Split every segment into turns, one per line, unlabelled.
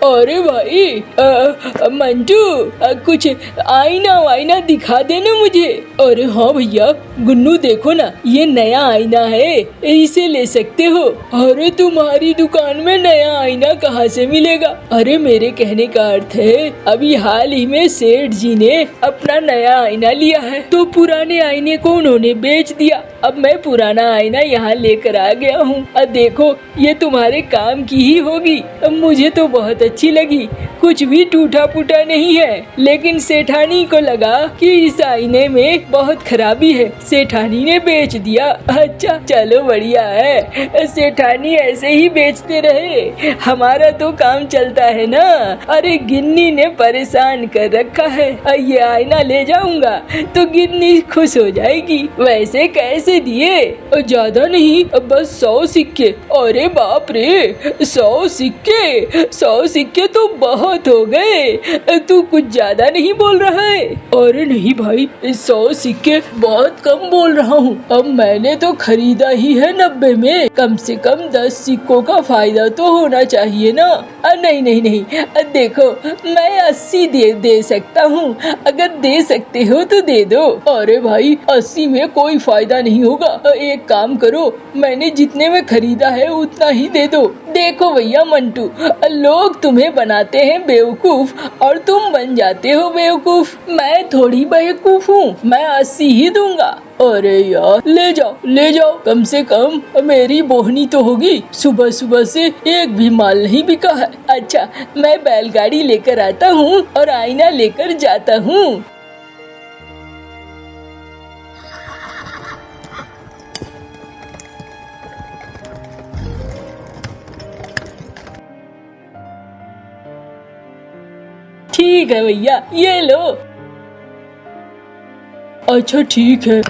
अरे भाई मंटू, कुछ आईना वाईना दिखा देना मुझे। अरे हाँ भैया गुन्नू, देखो ना ये नया आईना है, इसे ले सकते हो। अरे तुम्हारी दुकान में नया आईना कहाँ से मिलेगा? अरे मेरे कहने का अर्थ है अभी हाल ही में सेठ जी ने अपना नया आईना लिया है, तो पुराने आईने को उन्होंने बेच दिया। अब मैं पुराना आईना यहाँ लेकर आ गया हूँ। अब देखो ये तुम्हारे काम की ही होगी। अब मुझे तो बहुत अच्छी लगी, कुछ भी टूटा फूटा नहीं है, लेकिन सेठानी को लगा कि इस आईने में बहुत खराबी है, सेठानी ने बेच दिया। अच्छा चलो बढ़िया है, सेठानी ऐसे ही बेचते रहे, हमारा तो काम चलता है ना। अरे गिन्नी ने परेशान कर रखा है, ये आईना ले जाऊंगा तो गिन्नी खुश हो जाएगी। वैसे कैसे दिए? ज्यादा नहीं, बस 100 सिक्के। अरे बाप रे, 100 सिक्के? 100 सिक्के तो बहुत हो गए, तू कुछ ज्यादा नहीं बोल रहा है? अरे नहीं भाई, 100 सिक्के बहुत कम बोल रहा हूँ। अब मैंने तो खरीदा ही है 90 में, कम से कम 10 सिक्कों का फायदा तो होना चाहिए ना। नहीं नहीं नहीं, देखो मैं 80 दे सकता हूँ, अगर दे सकते हो तो दे दो। अरे भाई 80 में कोई फायदा नहीं होगा, एक काम करो, मैंने जितने में खरीदा है उतना ही दे दो। देखो भैया मंटू, लोग तुम्हें बनाते हैं बेवकूफ और तुम बन जाते हो बेवकूफ। मैं थोड़ी बेवकूफ हूँ, मैं 80 ही दूंगा। अरे यार ले जाओ, कम से कम मेरी बोहनी तो होगी। सुबह सुबह से एक भी माल नहीं बिका है। अच्छा मैं बैलगाड़ी लेकर आता हूँ और आईना लेकर जाता हूँ। ठीक है भैया, ये लो। अच्छा ठीक है।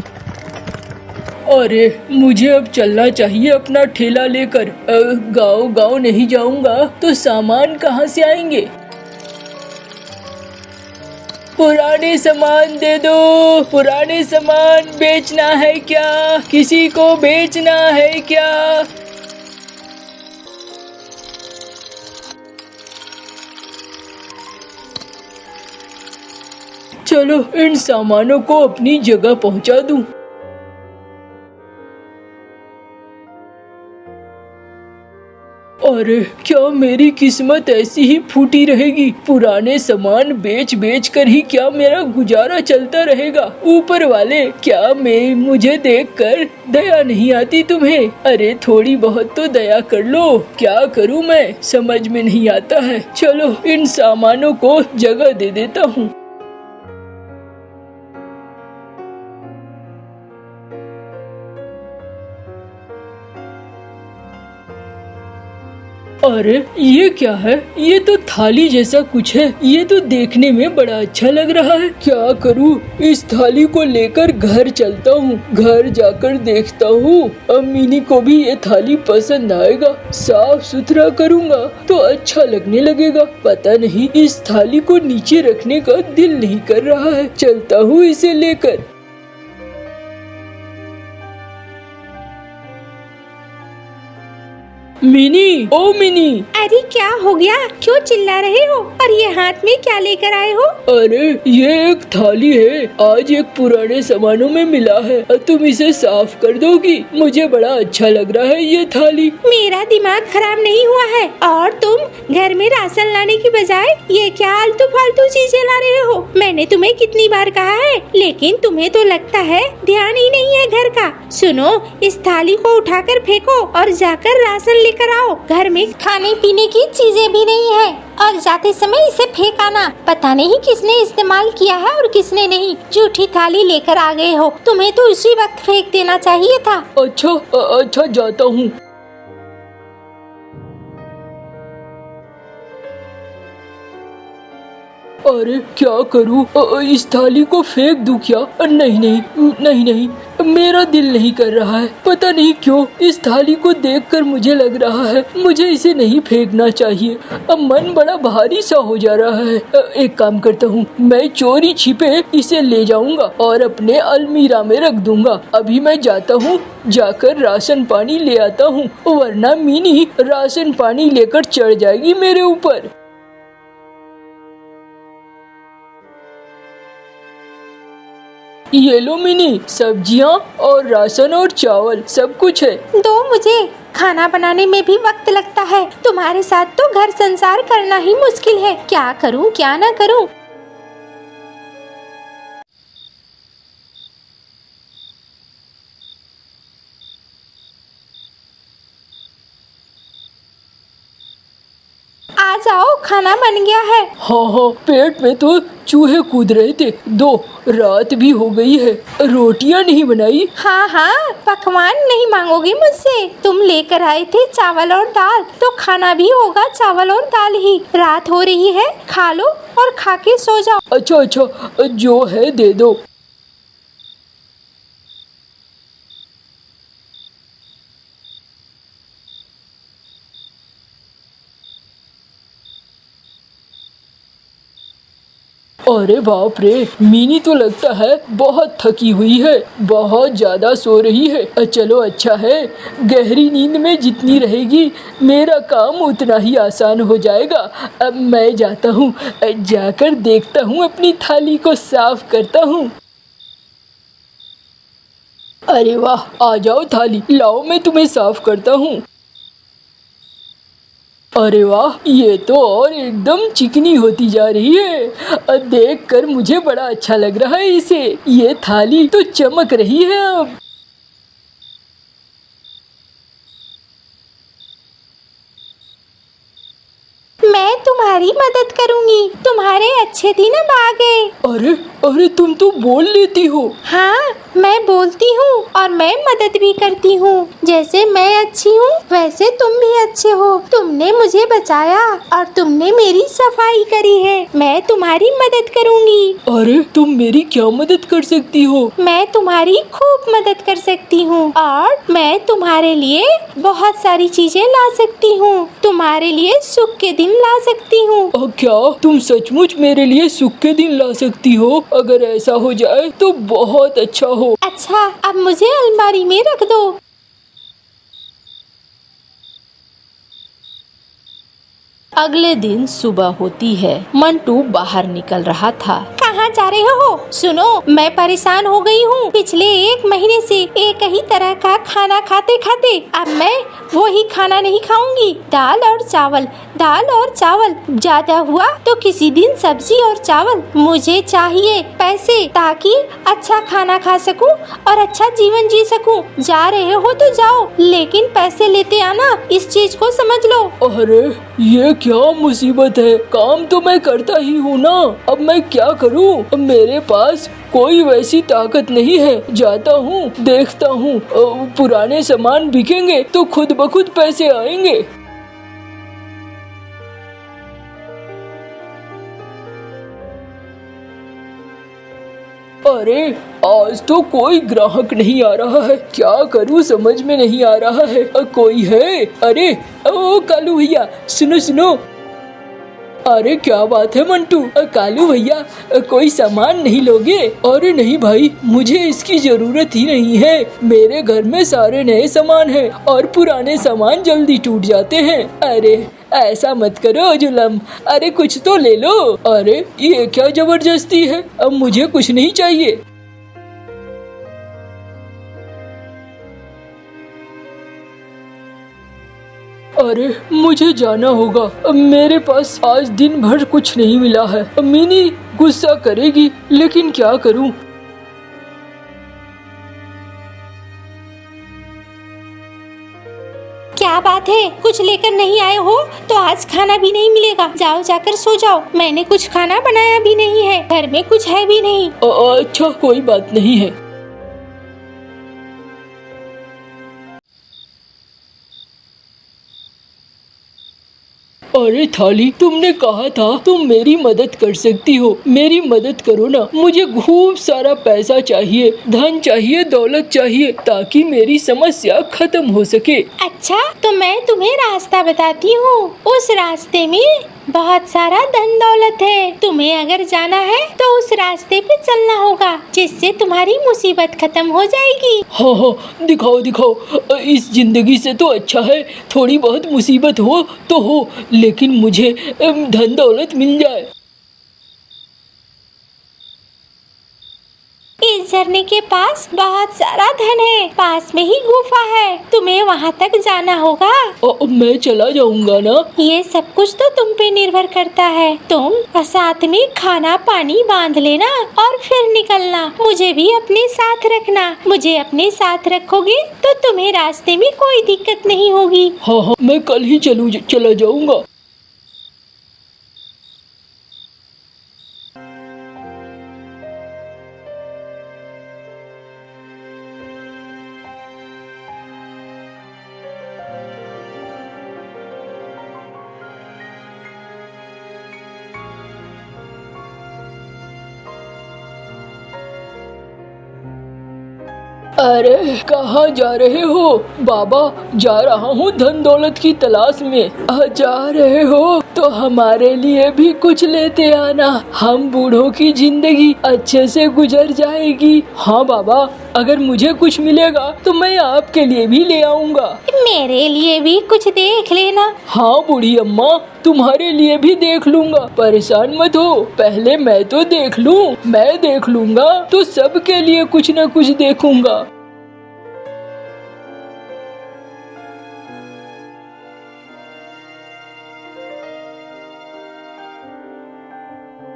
अरे मुझे अब चलना चाहिए अपना ठेला लेकर। गाँव नहीं जाऊंगा तो सामान कहाँ से आएंगे? पुराने सामान दे दो, पुराने सामान बेचना है क्या? किसी को बेचना है क्या? चलो इन सामानों को अपनी जगह पहुंचा दूं। अरे क्या मेरी किस्मत ऐसी ही फूटी रहेगी? पुराने सामान बेच कर ही क्या मेरा गुजारा चलता रहेगा? ऊपर वाले, क्या मुझे देखकर दया नहीं आती तुम्हें? अरे थोड़ी बहुत तो दया कर लो। क्या करूं मैं, समझ में नहीं आता है। चलो इन सामानों को जगह दे देता हूँ। अरे ये क्या है? ये तो थाली जैसा कुछ है, ये तो देखने में बड़ा अच्छा लग रहा है। क्या करूँ, इस थाली को लेकर घर चलता हूँ, घर जाकर देखता हूँ अम्मीनी को भी ये थाली पसंद आएगा। साफ सुथरा करूँगा तो अच्छा लगने लगेगा। पता नहीं इस थाली को नीचे रखने का दिल नहीं कर रहा है, चलता हूँ इसे लेकर। मिनी, ओ मिनी।
अरे क्या हो गया, क्यों चिल्ला रहे हो? और ये हाथ में क्या लेकर आए हो?
अरे ये एक थाली है, आज एक पुराने सामानों में मिला है, तुम इसे साफ कर दोगी? मुझे बड़ा अच्छा लग रहा है ये थाली।
मेरा दिमाग खराब नहीं हुआ है? और तुम घर में राशन लाने की बजाय ये क्या आलतू फालतू चीजें ला रहे हो? मैंने तुम्हें कितनी बार कहा है, लेकिन तुम्हें तो लगता है ध्यान ही नहीं है घर का। सुनो, इस थाली को उठाकर फेंको और जाकर राशन लेकर आओ। घर में खाने पीने की चीजें भी नहीं है और जाते समय इसे फेंक आना। पता नहीं किसने इस्तेमाल किया है और किसने नहीं। झूठी थाली लेकर आ गए हो, तुम्हें तो उसी वक्त फेंक देना चाहिए था।
अच्छा जाता हूँ। अरे क्या करूँ, इस थाली को फेंक दूं क्या? नहीं, मेरा दिल नहीं कर रहा है। पता नहीं क्यों इस थाली को देखकर मुझे लग रहा है मुझे इसे नहीं फेंकना चाहिए। अब मन बड़ा भारी सा हो जा रहा है। एक काम करता हूँ, मैं चोरी छिपे इसे ले जाऊंगा और अपने अलमीरा में रख दूंगा। अभी मैं जाता हूँ, जाकर राशन पानी ले आता हूँ, वरना मिनी राशन पानी लेकर चढ़ जाएगी मेरे ऊपर। ये लो मिनी, सब्जियाँ और राशन और चावल सब कुछ है।
दो मुझे, खाना बनाने में भी वक्त लगता है। तुम्हारे साथ तो घर संसार करना ही मुश्किल है। क्या करूं क्या ना करूं। आ जाओ, खाना बन गया है।
हाँ हाँ, पेट में तो चूहे कूद रहे थे। दो, रात भी हो गई है, रोटियां नहीं बनाई।
हाँ हाँ, पकवान नहीं मांगोगे मुझसे। तुम लेकर आए थे चावल और दाल, तो खाना भी होगा चावल और दाल ही। रात हो रही है, खा लो और खा के सो जाओ।
अच्छा अच्छा, जो है दे दो। अरे बाप रे, मिनी तो लगता है बहुत थकी हुई है, बहुत ज्यादा सो रही है। चलो अच्छा है, गहरी नींद में जितनी रहेगी मेरा काम उतना ही आसान हो जाएगा। अब मैं जाता हूँ, जाकर देखता हूँ, अपनी थाली को साफ करता हूँ। अरे वाह, आ जाओ थाली, लाओ मैं तुम्हें साफ करता हूँ। अरे वाह, ये तो और एकदम चिकनी होती जा रही है। देखकर मुझे बड़ा अच्छा लग रहा है इसे। ये थाली तो चमक रही है अब।
मैं तुम्हारी मदद करूंगी। तुम्हारे अच्छे दिन अब आ गए।
अरे अरे, तुम तो बोल लेती हो।
हाँ, मैं बोलती हूँ और मैं मदद भी करती हूँ। जैसे मैं अच्छी हूँ वैसे तुम भी अच्छे हो। तुमने मुझे बचाया और तुमने मेरी सफाई करी है। मैं तुम्हारी मदद करूँगी।
अरे, तुम मेरी क्या मदद कर सकती हो?
मैं तुम्हारी खूब मदद कर सकती हूँ और मैं तुम्हारे लिए बहुत सारी चीजें ला सकती हूँ। तुम्हारे लिए सुख के दिन ला सकती हूँ।
क्या तुम सचमुच मेरे लिए सुख के दिन ला सकती हो? अगर ऐसा हो जाए तो बहुत अच्छा हो।
अच्छा, अब मुझे अलमारी में रख दो।
अगले दिन सुबह होती है। मंटू बाहर निकल रहा था।
कहाँ जा रहे हो? सुनो, मैं परेशान हो गई हूँ। पिछले 1 महीने से एक ही तरह का खाना खाते खाते अब मैं वो ही खाना नहीं खाऊंगी। दाल और चावल, दाल और चावल। ज्यादा हुआ तो किसी दिन सब्जी और चावल। मुझे चाहिए पैसे ताकि अच्छा खाना खा सकूं और अच्छा जीवन जी सकूं। जा रहे हो तो जाओ, लेकिन पैसे लेते आना, इस चीज को समझ लो।
अरे, ये क्या मुसीबत है? काम तो मैं करता ही हूँ ना, अब मैं क्या करूँ? मेरे पास कोई वैसी ताकत नहीं है। जाता हूँ, देखता हूँ, पुराने सामान बिकेंगे तो खुद ब खुद पैसे आएंगे। अरे, आज तो कोई ग्राहक नहीं आ रहा है। क्या करूँ समझ में नहीं आ रहा है। कोई है? अरे ओ कालू भैया, सुनो सुनो। अरे क्या बात है मंटू, कालू भैया कोई सामान नहीं लोगे? अरे नहीं भाई, मुझे इसकी जरूरत ही नहीं है। मेरे घर में सारे नए सामान हैं और पुराने सामान जल्दी टूट जाते हैं। अरे ऐसा मत करो जुलम, अरे कुछ तो ले लो। अरे ये क्या जबरदस्ती है, अब मुझे कुछ नहीं चाहिए। अरे मुझे जाना होगा, मेरे पास आज दिन भर कुछ नहीं मिला है। मिनी गुस्सा करेगी, लेकिन क्या करूं?
क्या बात है, कुछ लेकर नहीं आए हो तो आज खाना भी नहीं मिलेगा। जाओ, जाकर सो जाओ। मैंने कुछ खाना बनाया भी नहीं है, घर में कुछ है भी नहीं।
अच्छा कोई बात नहीं है। अरे थाली, तुमने कहा था तुम मेरी मदद कर सकती हो। मेरी मदद करो ना, मुझे खूब सारा पैसा चाहिए, धन चाहिए, दौलत चाहिए, ताकि मेरी समस्या खत्म हो सके।
अच्छा, तो मैं तुम्हें रास्ता बताती हूँ। उस रास्ते में बहुत सारा धन दौलत है। तुम्हें अगर जाना है तो उस रास्ते पे चलना होगा, जिससे तुम्हारी मुसीबत खत्म हो जाएगी।
हाँ हाँ, दिखाओ दिखाओ। इस जिंदगी से तो अच्छा है थोड़ी बहुत मुसीबत हो तो हो, लेकिन मुझे धन दौलत मिल जाए।
इस इस झरने के पास बहुत सारा धन है, पास में ही गुफा है, तुम्हें वहाँ तक जाना होगा।
मैं चला जाऊंगा ना।
ये सब कुछ तो तुम पे निर्भर करता है, तुम साथ में खाना पानी बांध लेना और फिर निकलना। मुझे भी अपने साथ रखना, मुझे अपने साथ रखोगे तो तुम्हें रास्ते में कोई दिक्कत नहीं होगी।
हाँ, मैं कल ही चला जाऊंगा। अरे कहाँ जा रहे हो बाबा? जा रहा हूँ धन दौलत की तलाश में। जा रहे हो तो हमारे लिए भी कुछ लेते आना, हम बूढ़ों की जिंदगी अच्छे से गुजर जाएगी। हाँ बाबा, अगर मुझे कुछ मिलेगा तो मैं आपके लिए भी ले आऊँगा।
मेरे लिए भी कुछ देख लेना।
हाँ बूढ़ी अम्मा, तुम्हारे लिए भी देख लूँगा, परेशान मत हो। पहले मैं तो देख लूँ, मैं देख लूँगा तो सबके लिए कुछ न कुछ देखूंगा।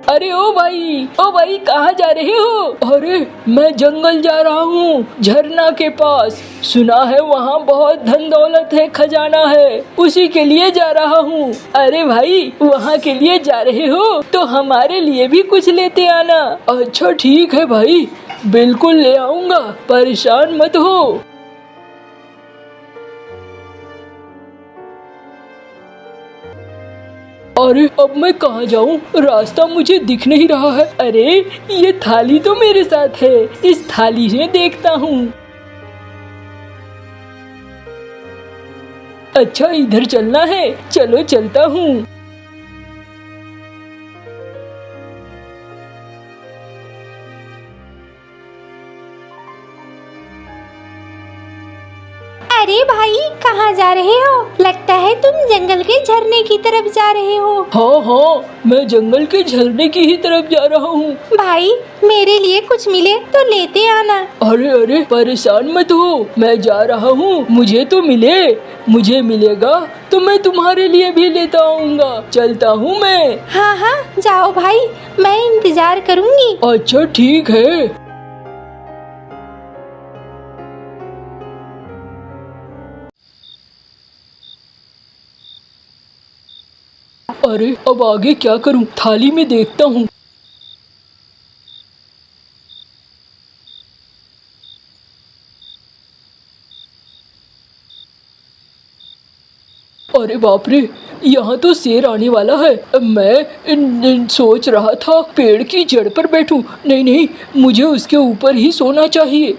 अरे ओ भाई कहाँ जा रहे हो? अरे मैं जंगल जा रहा हूँ, झरना के पास। सुना है वहाँ बहुत धन दौलत है, खजाना है, उसी के लिए जा रहा हूँ। अरे भाई वहाँ के लिए जा रहे हो तो हमारे लिए भी कुछ लेते आना। अच्छा ठीक है भाई, बिल्कुल ले आऊँगा, परेशान मत हो। अरे अब मैं कहाँ जाऊँ? रास्ता मुझे दिख नहीं रहा है। अरे ये थाली तो मेरे साथ है, इस थाली में देखता हूँ। अच्छा इधर चलना है, चलो चलता हूँ।
अरे भाई कहाँ जा रहे हो? लगता है तुम जंगल के झरने की तरफ जा रहे हो।
हाँ, मैं जंगल के झरने की ही तरफ जा रहा हूँ।
भाई मेरे लिए कुछ मिले तो लेते आना।
अरे परेशान मत हो, मैं जा रहा हूँ, मुझे तो मिले, मुझे मिलेगा तो मैं तुम्हारे लिए भी लेता आऊँगा। चलता हूँ मैं।
हाँ जाओ भाई, मैं इंतजार करूँगी।
अच्छा ठीक है। अरे अब आगे क्या करूं? थाली में देखता हूँ। अरे बाप रे, यहाँ तो शेर आने वाला है। मैं सोच रहा था पेड़ की जड़ पर बैठूं। नहीं, मुझे उसके ऊपर ही सोना चाहिए।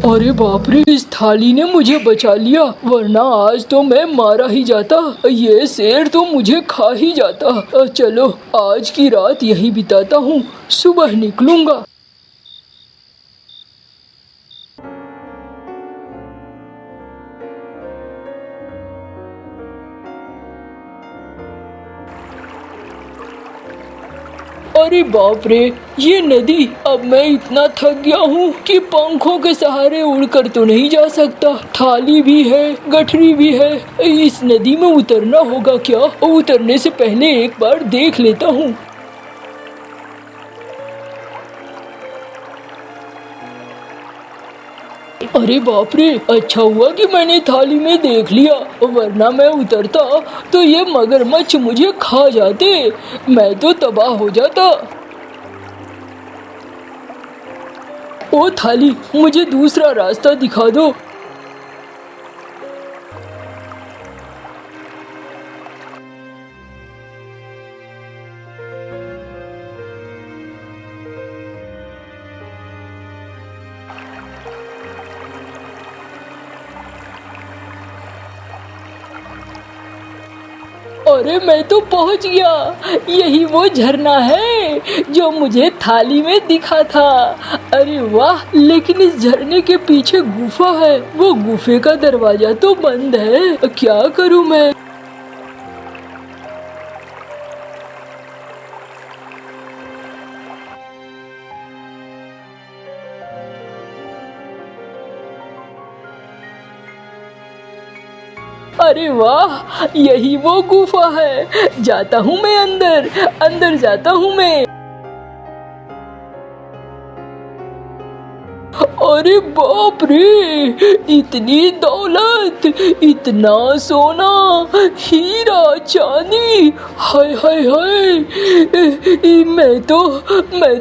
अरे बाप रे, इस थाली ने मुझे बचा लिया, वरना आज तो मैं मारा ही जाता। ये शेर तो मुझे खा ही जाता। चलो आज की रात यहीं बिताता हूँ, सुबह निकलूंगा। अरे बाप रे, ये नदी! अब मैं इतना थक गया हूँ कि पंखों के सहारे उड़कर तो नहीं जा सकता। थाली भी है, गठरी भी है। इस नदी में उतरना होगा क्या? उतरने से पहले एक बार देख लेता हूँ। अरे बाप रे, अच्छा हुआ कि मैंने थाली में देख लिया, वरना मैं उतरता तो ये मगरमच्छ मुझे खा जाते, मैं तो तबाह हो जाता। ओ थाली, मुझे दूसरा रास्ता दिखा दो। अरे मैं तो पहुंच गया। यही वो झरना है जो मुझे थाली में दिखा था। अरे वाह, लेकिन इस झरने के पीछे गुफा है। वो गुफे का दरवाजा तो बंद है। क्या करूं मैं? अरे वाह, यही वो गुफा है। जाता हूँ मैं अंदर, अंदर जाता हूँ मैं। अरे बाप रे, इतनी दौलत, इतना सोना, हीरा चांदी, हाय हाय हाय। मैं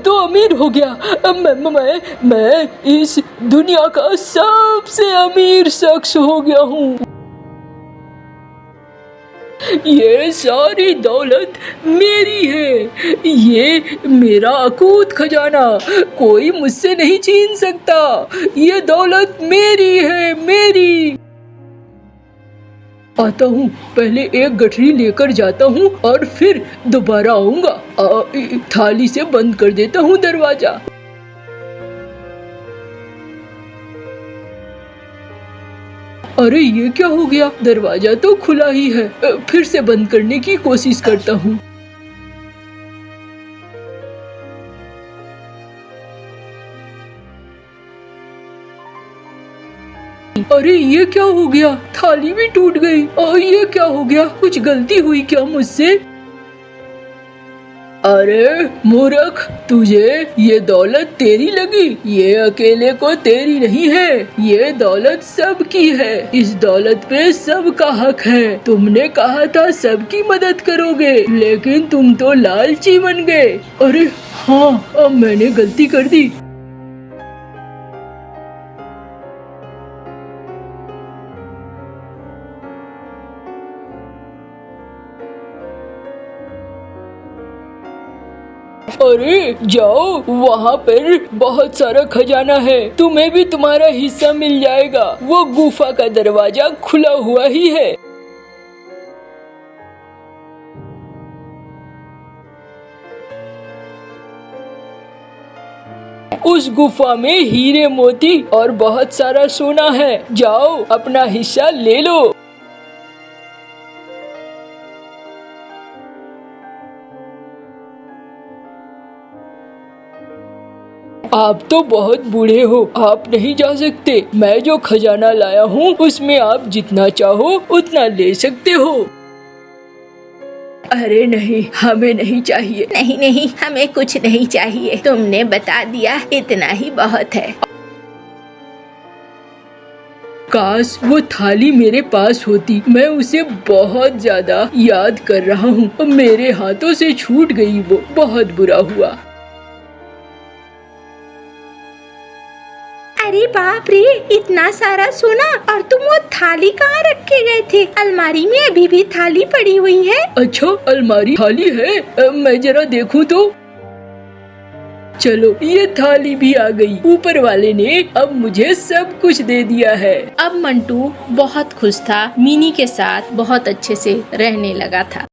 तो अमीर हो गया। मैं इस दुनिया का सबसे अमीर शख्स हो गया हूँ। ये सारी दौलत मेरी है। ये मेरा अकूत खजाना, कोई मुझसे नहीं छीन सकता। ये दौलत मेरी है, मेरी। आता हूँ, पहले एक गठरी लेकर जाता हूँ और फिर दोबारा आऊंगा। थाली से बंद कर देता हूँ दरवाजा। अरे ये क्या हो गया? दरवाजा तो खुला ही है। फिर से बंद करने की कोशिश करता हूँ। अरे ये क्या हो गया? थाली भी टूट गई। और ये क्या हो गया? कुछ गलती हुई क्या मुझसे? अरे मूर्ख, तुझे ये दौलत तेरी लगी? ये अकेले को तेरी नहीं है, ये दौलत सबकी है। इस दौलत पे सबका हक है। तुमने कहा था सबकी मदद करोगे, लेकिन तुम तो लालची बन गए। अरे हाँ, अब मैंने गलती कर दी। अरे जाओ, वहाँ पर बहुत सारा खजाना है, तुम्हें भी तुम्हारा हिस्सा मिल जाएगा। वो गुफा का दरवाजा खुला हुआ ही है। उस गुफा में हीरे मोती और बहुत सारा सोना है। जाओ, अपना हिस्सा ले लो। आप तो बहुत बूढ़े हो, आप नहीं जा सकते। मैं जो खजाना लाया हूँ उसमें आप जितना चाहो उतना ले सकते हो।
अरे नहीं, हमें नहीं चाहिए। नहीं नहीं, हमें कुछ नहीं चाहिए। तुमने बता दिया, इतना ही बहुत है।
काश वो थाली मेरे पास होती। मैं उसे बहुत ज्यादा याद कर रहा हूँ। मेरे हाथों से छूट गई, वो बहुत बुरा हुआ।
अरे बाप रे, इतना सारा सोना! और तुम वो थाली कहाँ रख के गए थे? अलमारी में अभी भी थाली पड़ी हुई है।
अच्छा, अलमारी खाली है? मैं जरा देखूं तो। चलो, ये थाली भी आ गई। ऊपर वाले ने अब मुझे सब कुछ दे दिया है।
अब मंटू बहुत खुश था। मिनी के साथ बहुत अच्छे से रहने लगा था।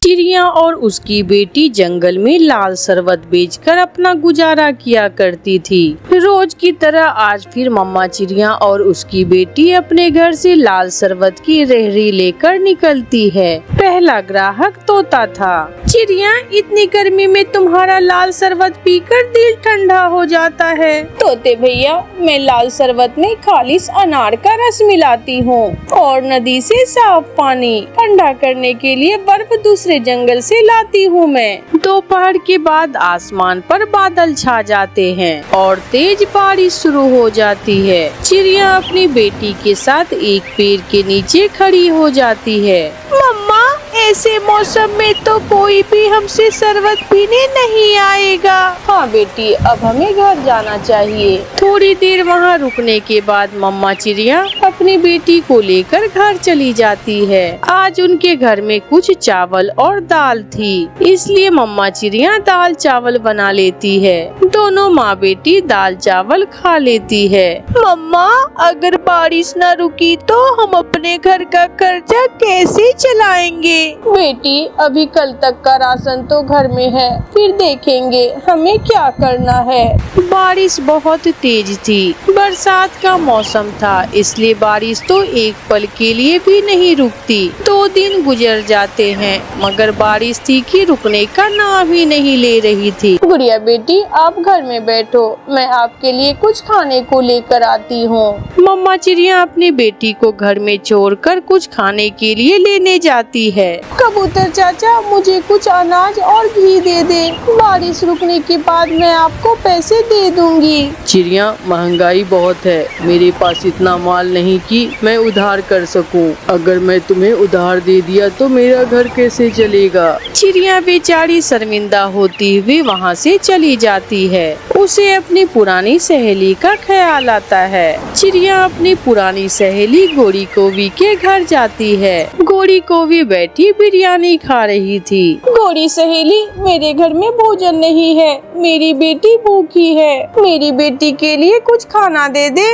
चिड़िया और उसकी बेटी जंगल में लाल शरबत बेचकर अपना गुजारा किया करती थी। रोज की तरह आज फिर मम्मा चिड़िया और उसकी बेटी अपने घर से लाल शरबत की रेहड़ी लेकर निकलती है। पहला ग्राहक तोता था। चिड़िया, इतनी गर्मी में तुम्हारा लाल शरबत पीकर दिल ठंडा हो जाता है। तोते भैया, मैं लाल शरबत में खालिश अनार का रस मिलाती हूँ और नदी से साफ पानी ठंडा करने के लिए बर्फ दूसरे जंगल से लाती हूँ मैं। दोपहर के बाद आसमान पर बादल छा जाते हैं और तेज बारिश शुरू हो जाती है। चिड़िया अपनी बेटी के साथ एक पेड़ के नीचे खड़ी हो जाती है। मम्मा, ऐसे मौसम में तो कोई भी हमसे शरबत पीने नहीं आएगा। हाँ बेटी, अब हमें घर जाना चाहिए। थोड़ी देर वहाँ रुकने के बाद मम्मा चिड़िया अपनी बेटी को लेकर घर चली जाती है। आज उनके घर में कुछ चावल और दाल थी, इसलिए मम्मा चिड़िया दाल चावल बना लेती है। दोनों माँ बेटी दाल चावल खा लेती है। मम्मा, अगर बारिश न रुकी तो हम अपने घर का खर्चा कैसे चलाएंगे? बेटी, अभी कल तक का राशन तो घर में है, फिर देखेंगे हमें क्या करना है। बारिश बहुत तेज थी, बरसात का मौसम था, इसलिए बारिश तो एक पल के लिए भी नहीं रुकती। 2 दिन गुजर जाते हैं मगर बारिश थी कि रुकने का नाम ही नहीं ले रही थी। गुड़िया बेटी, आप घर में बैठो, मैं आपके लिए कुछ खाने को लेकर आती हूँ। मम्मा चिड़िया अपनी बेटी को घर में छोड़कर कुछ खाने के लिए लेने जाती है। कबूतर चाचा, मुझे कुछ अनाज और घी दे दे, बारिश रुकने के बाद मैं आपको पैसे दे दूंगी। चिड़िया, महंगाई बहुत है, मेरे पास इतना माल नहीं कि मैं उधार कर सकूं। अगर मैं तुम्हें उधार दे दिया तो मेरा घर कैसे चलेगा? चिड़िया बेचारी शर्मिंदा होती हुई वहाँ से चली जाती है। उसे अपनी पुरानी सहेली का ख्याल आता है। चिड़िया अपनी पुरानी सहेली गोरी कोवी के घर जाती है। गोरी कोवी बैठी बिरयानी खा रही थी। गोरी सहेली, मेरे घर में भोजन नहीं है, मेरी बेटी भूखी है, मेरी बेटी के लिए कुछ खाना दे दे।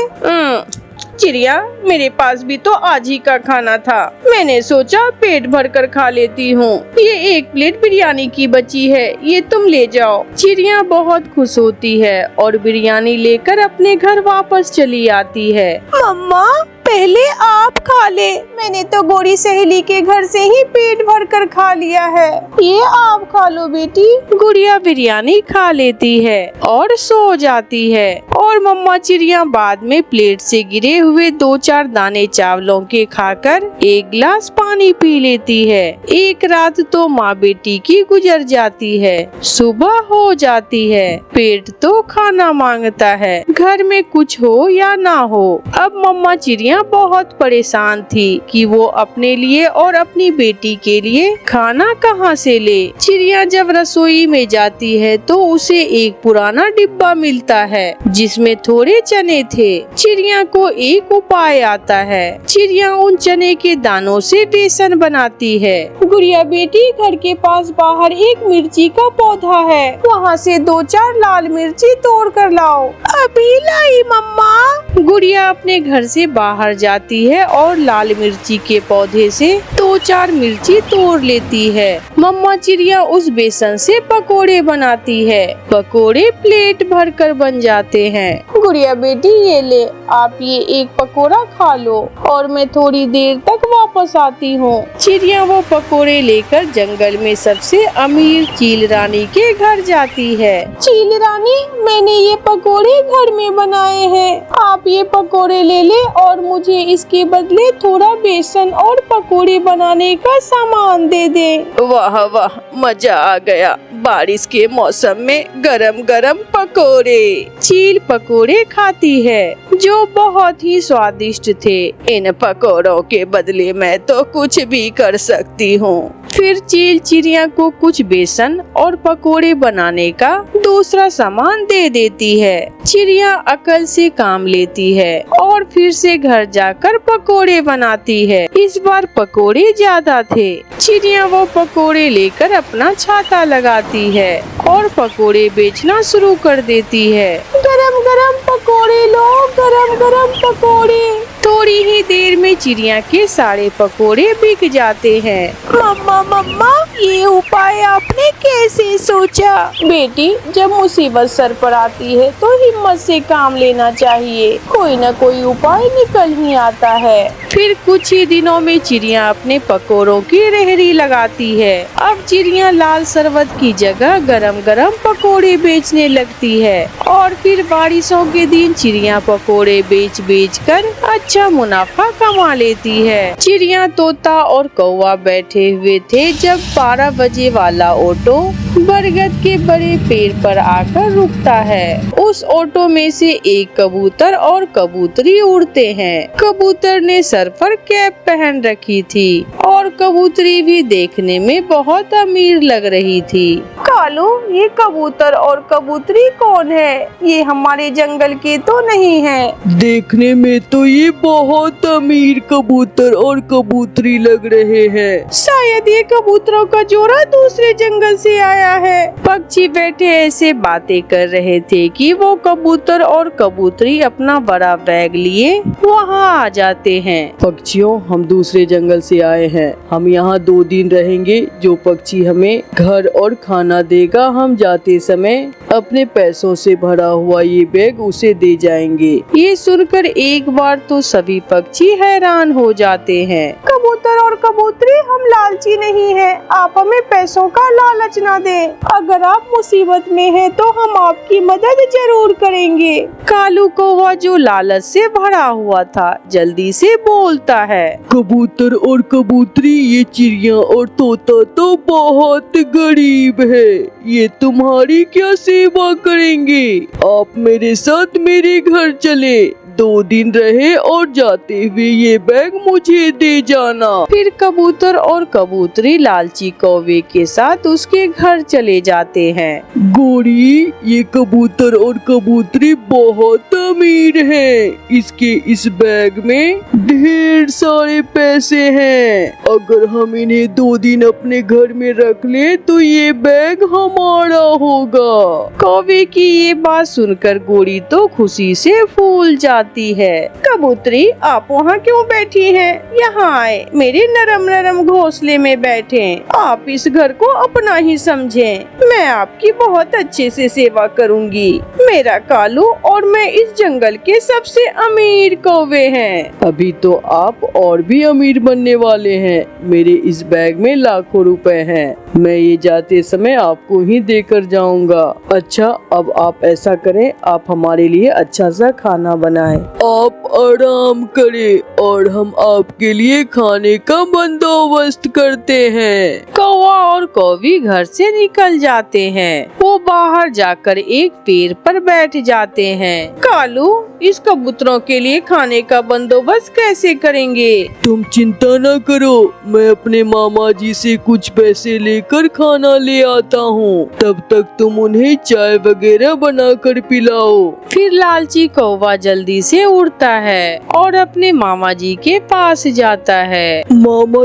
चिड़िया, मेरे पास भी तो आज ही का खाना था, मैंने सोचा पेट भर कर खा लेती हूँ। ये 1 प्लेट बिरयानी की बची है, ये तुम ले जाओ। चिड़िया बहुत खुश होती है और बिरयानी लेकर अपने घर वापस चली आती है। मम्मा, पहले आप खा ले, मैंने तो गोरी सहेली के घर से ही पेट भर कर खा लिया है, ये आप खा लो बेटी। गुड़िया बिरयानी खा लेती है और सो जाती है और मम्मा चिड़िया बाद में प्लेट से गिरे हुए 2-4 दाने चावलों के खाकर 1 गिलास पानी पी लेती है। एक रात तो माँ बेटी की गुजर जाती है। सुबह हो जाती है, पेट तो खाना मांगता है, घर में कुछ हो या ना हो। अब मम्मा चिड़िया बहुत परेशान थी कि वो अपने लिए और अपनी बेटी के लिए खाना कहाँ से ले। चिड़िया जब रसोई में जाती है तो उसे एक पुराना डिब्बा मिलता है जिसमें थोड़े चने थे। चिड़िया को एक उपाय आता है। चिड़िया उन चने के दानों से बेसन बनाती है। गुड़िया बेटी, घर के पास बाहर एक मिर्ची का पौधा है, वहाँ से 2-4 लाल मिर्ची तोड़ कर लाओ। अभी लाई मम्मा। गुड़िया अपने घर से बाहर जाती है और लाल मिर्ची के पौधे से 2-4 मिर्ची तोड़ लेती है। मम्मा चिड़िया उस बेसन से पकोड़े बनाती है। पकोड़े प्लेट भर कर बन जाते हैं। गुड़िया बेटी, ये ले, आप ये एक पकोड़ा खा लो और मैं थोड़ी देर तक वापस आती हूँ। चिड़िया वो पकोड़े लेकर जंगल में सबसे अमीर चील रानी के घर जाती है। चील रानी, मैंने ये पकोड़े घर में बनाए हैं, आप ये पकोड़े ले ले और मुझे इसके बदले थोड़ा बेसन और पकोड़े बनाने का सामान दे दे। वाह वाह, मजा आ गया, बारिश के मौसम में गरम गरम पकोड़े। चील पकोड़े खाती है जो बहुत ही स्वादिष्ट थे। इन पकोड़ों के बदले मैं तो कुछ भी कर सकती हूँ। फिर चील चिड़िया को कुछ बेसन और पकोड़े बनाने का दूसरा सामान दे देती है। चिड़िया अकल से काम लेती है और फिर से घर जाकर पकोड़े बनाती है। इस बार पकोड़े ज्यादा थे। चिड़िया वो पकोड़े लेकर अपना छाता लगाती है और पकोड़े बेचना शुरू कर देती है। गरम गरम पकोड़े लो, गरम गरम पकोड़े। थोड़ी ही देर में चिड़िया के सारे पकोड़े बिक जाते हैं। मम्मा मम्मा, ये उपाय आपने कैसे सोचा? बेटी, जब मुसीबत सर पर आती है तो हिम्मत से काम लेना चाहिए, कोई न कोई उपाय निकल ही आता है। फिर कुछ ही दिनों में चिड़िया अपने पकोड़ों की रेहड़ी लगाती है। अब चिड़िया लाल शरबत की जगह गरम गरम पकोड़े बेचने लगती है और फिर बारिशों के दिन चिड़िया पकोड़े बेच बेच कर अच्छा मुनाफा कमा लेती है। चिड़िया, तोता और कौवा बैठे हुए थे जब 12 बजे वाला ऑटो बरगद के बड़े पेड़ पर आकर रुकता है। उस ऑटो में से एक कबूतर और कबूतरी उड़ते हैं। कबूतर ने सर पर कैप पहन रखी थी और कबूतरी भी देखने में बहुत अमीर लग रही थी। कालू, ये कबूतर और कबूतरी कौन है? ये हमारे जंगल के तो नहीं है।
देखने में तो ये बहुत अमीर कबूतर और कबूतरी लग रहे हैं।
शायद ये कबूतरों का जोड़ा दूसरे जंगल से आया है। पक्षी बैठे ऐसे बातें कर रहे थे कि वो कबूतर और कबूतरी अपना बड़ा बैग लिए वहाँ आ जाते हैं।
पक्षियों, हम दूसरे जंगल से आए हैं। हम यहाँ 2 दिन रहेंगे। जो पक्षी हमें घर और खाना देगा, हम जाते समय अपने पैसों से भरा हुआ ये बैग उसे दे जाएंगे।
ये सुनकर एक बार तो सभी पक्षी हैरान हो जाते हैं। कबूतर और कबूतरी, हम लालची नहीं हैं। आप हमें पैसों का लालच ना दें। अगर आप मुसीबत में हैं तो हम आपकी मदद जरूर करेंगे। कालू कौवा, जो लालच से भरा हुआ था, जल्दी से बोलता है।
कबूतर और कबूतरी, ये चिड़िया और तोता तो बहुत गरीब है। ये तुम्हारी क्या सेवा करेंगे? आप मेरे साथ मेरे घर चले। 2 दिन रहे और जाते हुए ये बैग मुझे दे जाना।
फिर कबूतर और कबूतरी लालची कौवे के साथ उसके घर चले जाते हैं।
गोरी, ये कबूतर और कबूतरी बहुत अमीर हैं। इसके इस बैग में ढेर सारे पैसे हैं। अगर हम इन्हें 2 दिन अपने घर में रख ले तो ये बैग हमारा होगा।
कौवे की ये बात सुनकर गोरी तो खुशी से फूल जाती है। कबूतरी, आप वहाँ क्यों बैठी हैं? यहाँ आए, मेरे नरम नरम घोंसले में बैठे। आप इस घर को अपना ही समझें। मैं आपकी बहुत अच्छे से सेवा करूँगी। मेरा कालू और मैं इस जंगल के सबसे अमीर कौवे हैं।
अभी तो आप और भी अमीर बनने वाले हैं। मेरे इस बैग में लाखों रुपए हैं। मैं ये जाते समय आपको ही देकर जाऊंगा। अच्छा, अब आप ऐसा करें, आप हमारे लिए अच्छा सा खाना बनाएं। आप आराम करें और हम आपके लिए खाने का बंदोबस्त करते हैं।
कौवा और कौवी घर से निकल जाते हैं। वो बाहर जाकर एक पेड़ पर बैठ जाते हैं। कालू, इस कबूतरों के लिए खाने का बंदोबस्त कैसे करेंगे?
तुम चिंता न करो, मैं अपने मामा जी से कुछ पैसे लेकर खाना ले आता हूँ। तब तक तुम उन्हें चाय वगैरह बनाकर पिलाओ।
फिर लालची कौवा जल्दी से उड़ता है और अपने मामा जी के पास जाता है।
मामा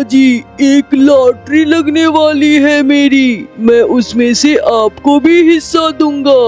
जी, एक लॉटरी लगने वाली है मेरी। मैं उसमें से आपको भी हिस्सा दूंगा।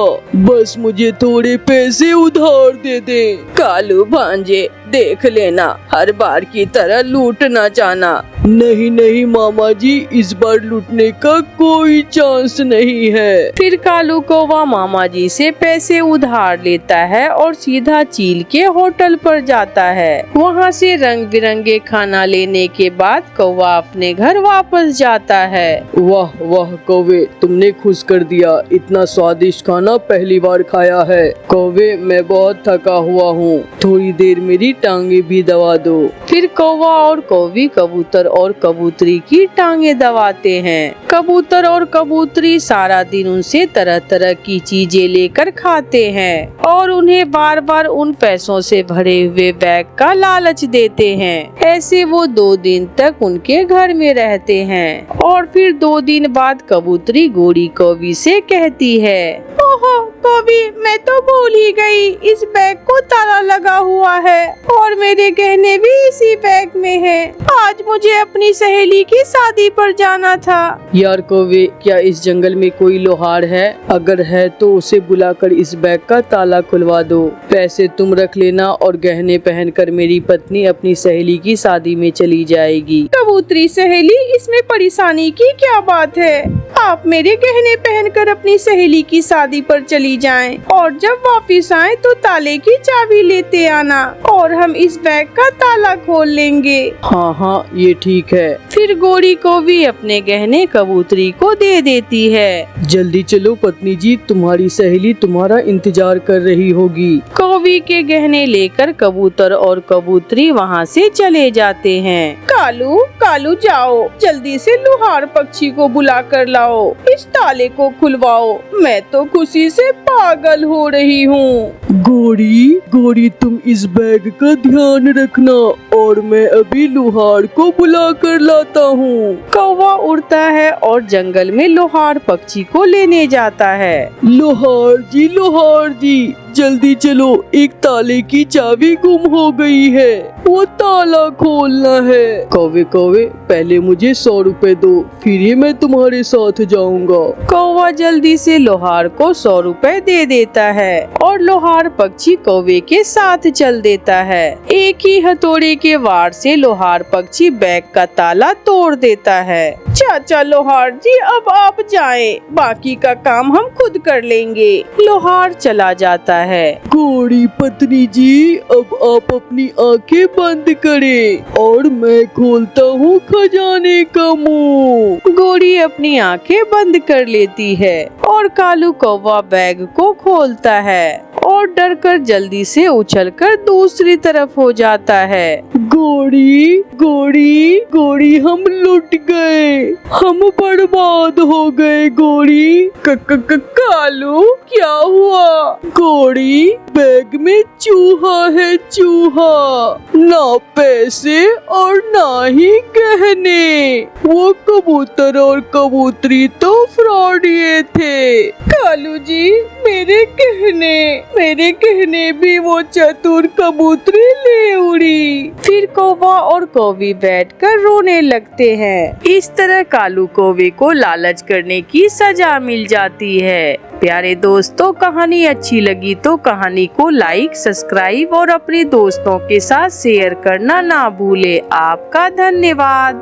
बस मुझे थोड़े पैसे उधार दे दे।
कालू भांजे, देख लेना, हर बार की तरह लूट ना जाना।
नहीं मामा जी, इस बार लूटने का कोई चांस नहीं है।
फिर कालू कौवा मामा जी से पैसे उधार लेता है और सीधा चील के होटल पर जाता है। वहाँ से रंग बिरंगे खाना लेने के बाद कौवा अपने घर वापस जाता है।
वाह वाह कौवे, तुमने खुश कर दिया। इतना स्वादिष्ट खाना पहली बार खाया है। कौवे, मैं बहुत थका हुआ हूँ, थोड़ी देर मेरी टांगे भी दबा दो।
फिर कौवा और कौवी कबूतर और कबूतरी की टांगे दबाते हैं। कबूतर और कबूतरी सारा दिन उनसे तरह तरह की चीजें लेकर खाते हैं और उन्हें बार बार उन पैसों से भरे हुए बैग का लालच देते हैं। ऐसे वो 2 दिन तक उनके घर में रहते हैं और फिर 2 दिन बाद कबूतरी गोरी कौवी से कहती है, ओहो कौवी, मैं तो भूल ही गई, इस बैग को ताला लगा हुआ है और मेरे गहने भी इसी बैग में हैं। आज मुझे अपनी सहेली की शादी पर जाना था।
यार कौवे, क्या इस जंगल में कोई लोहार है? अगर है तो उसे बुलाकर इस बैग का ताला खुलवा दो। पैसे तुम रख लेना और गहने पहनकर मेरी पत्नी अपनी सहेली की शादी में चली जाएगी।
कबूतरी सहेली, इसमें परेशानी की क्या बात है? आप मेरे गहने पहनकर अपनी सहेली की शादी पर चली जाएं और जब वापस आएं तो ताले की चाबी लेते आना और हम इस बैग का ताला खोल लेंगे।
हाँ, ये ठीक है।
फिर गोरी कौवी अपने गहने कबूतरी को दे देती है।
जल्दी चलो पत्नी जी, तुम्हारी सहेली तुम्हारा इंतजार कर रही होगी।
कौवी के गहने लेकर कबूतर और कबूतरी वहाँ से चले जाते हैं। कालू, कालू जाओ, जल्दी से लोहार पक्षी को बुला कर लाओ, इस ताले को खुलवाओ, मैं तो खुशी से पागल हो रही हूँ।
गौरी, गौरी तुम इस बैग का ध्यान रखना और मैं अभी लोहार को बुला कर लाता हूँ।
कौवा उड़ता है और जंगल में लोहार पक्षी को लेने जाता है।
लोहार जी, जल्दी चलो, एक ताले की चाबी गुम हो गई है, वो ताला खोलना है। कौवे कौवे, पहले मुझे 100 रुपए दो, फिर ही मैं तुम्हारे साथ जाऊंगा।
कौवा जल्दी से लोहार को 100 रुपए दे देता है और लोहार पक्षी कौवे के साथ चल देता है। एक ही हथौड़े के वार से लोहार पक्षी बैग का ताला तोड़ देता है। चाचा लोहार जी, अब आप जाएं, बाकी का काम हम खुद कर लेंगे। लोहार चला जाता है।
गौरी पत्नी जी, अब आप अपनी आंखें बंद करें और मैं खोलता हूँ खजाने का मुंह।
गौरी अपनी आंखें बंद कर लेती है और कालू कौवा बैग को खोलता है और डरकर जल्दी से उछलकर दूसरी तरफ हो जाता है।
गौरी, गौरी, गौरी, हम लुट गए, हम बर्बाद हो गए। गौरी,
कालू, क्या हुआ?
गौरी, बैग में चूहा है, चूहा, ना पैसे और ना ही गहने। वो कबूतर और कबूतरी तो फ्रॉडिये थे।
कालू जी, मेरे गहने भी वो चतुर कबूतरी ले उड़ी। फिर कौवा और कौवी बैठकर रोने लगते हैं। इस तरह कालू कौवे को लालच करने की सजा मिल जाती है। प्यारे दोस्तों, कहानी अच्छी लगी तो कहानी को लाइक, सब्सक्राइब और अपने दोस्तों के साथ शेयर करना ना भूले। आपका धन्यवाद।